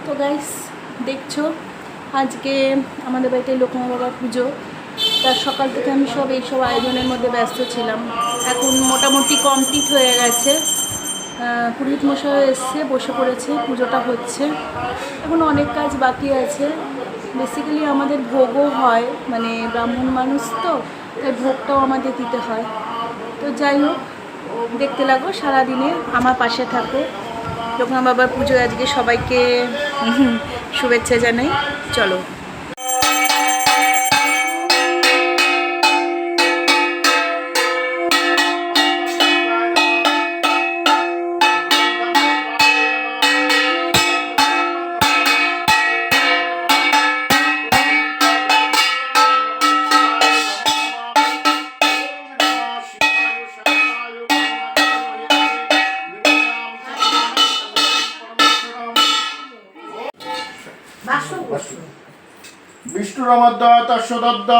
তো গাইস দেখছো আজকে আমাদের বাড়িতে লক্ষ্মী বাবার পুজো। তার সকাল থেকে আমি এইসব আয়োজনের মধ্যে ব্যস্ত ছিলাম। এখন মোটামুটি কমপ্লিট হয়ে গেছে। পুরোহিত মশাই এসছে, বসে পড়েছে, পুজোটা হচ্ছে। এখন অনেক কাজ বাকি আছে। বেসিক্যালি আমাদের ভোগও হয়, মানে ব্রাহ্মণ মানুষ তো, তাই ভোগটাও আমাদের দিতে হয়। তো যাই হোক, দেখতে লাগো, সারাদিনে আমার পাশে থাকো। লক্ষ্মী বাবার পুজো আজকে, সবাইকে শুভেচ্ছা জানাই। চলো। বিষ্ণুরমদ্দয় তস্যদদ্দ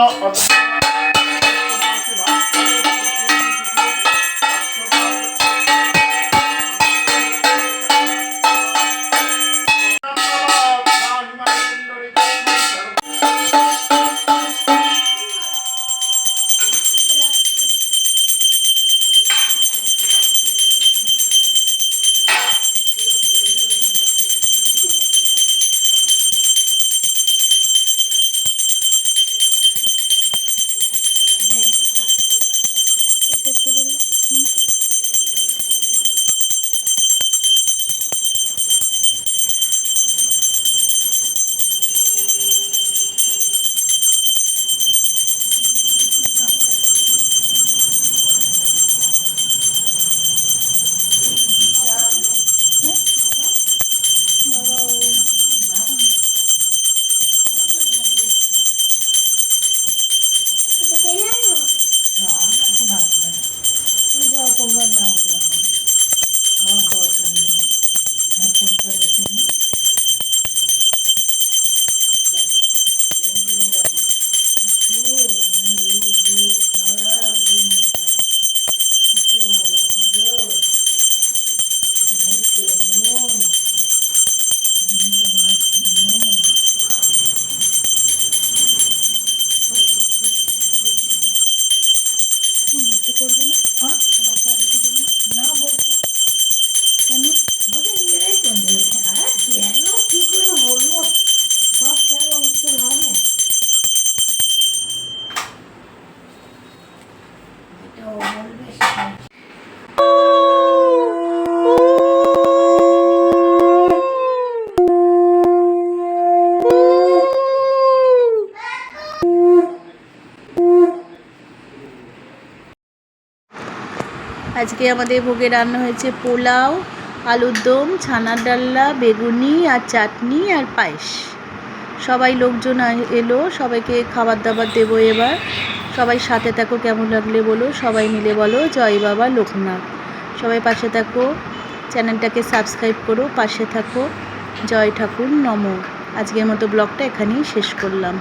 আজকে আমাদের ভোগে রান্না হয়েছে পোলাও, আলুর দম, ছানার ডাল্লা, বেগুনি আর চাটনি আর পায়েস। সবাই লোকজন এলো, সবাইকে খাবার দাবার দেবো এবার। সবাই সাথে থাকো, কেমন লাগলে বলো, সবাই মিলে বলো জয় বাবা লোকনাথ। সবাই পাশে থাকো, চ্যানেলটাকে সাবস্ক্রাইব করো, পাশে থাকো। জয় ঠাকুর নমঃ। আজকের মতো ব্লগটা এখানেই শেষ করলাম।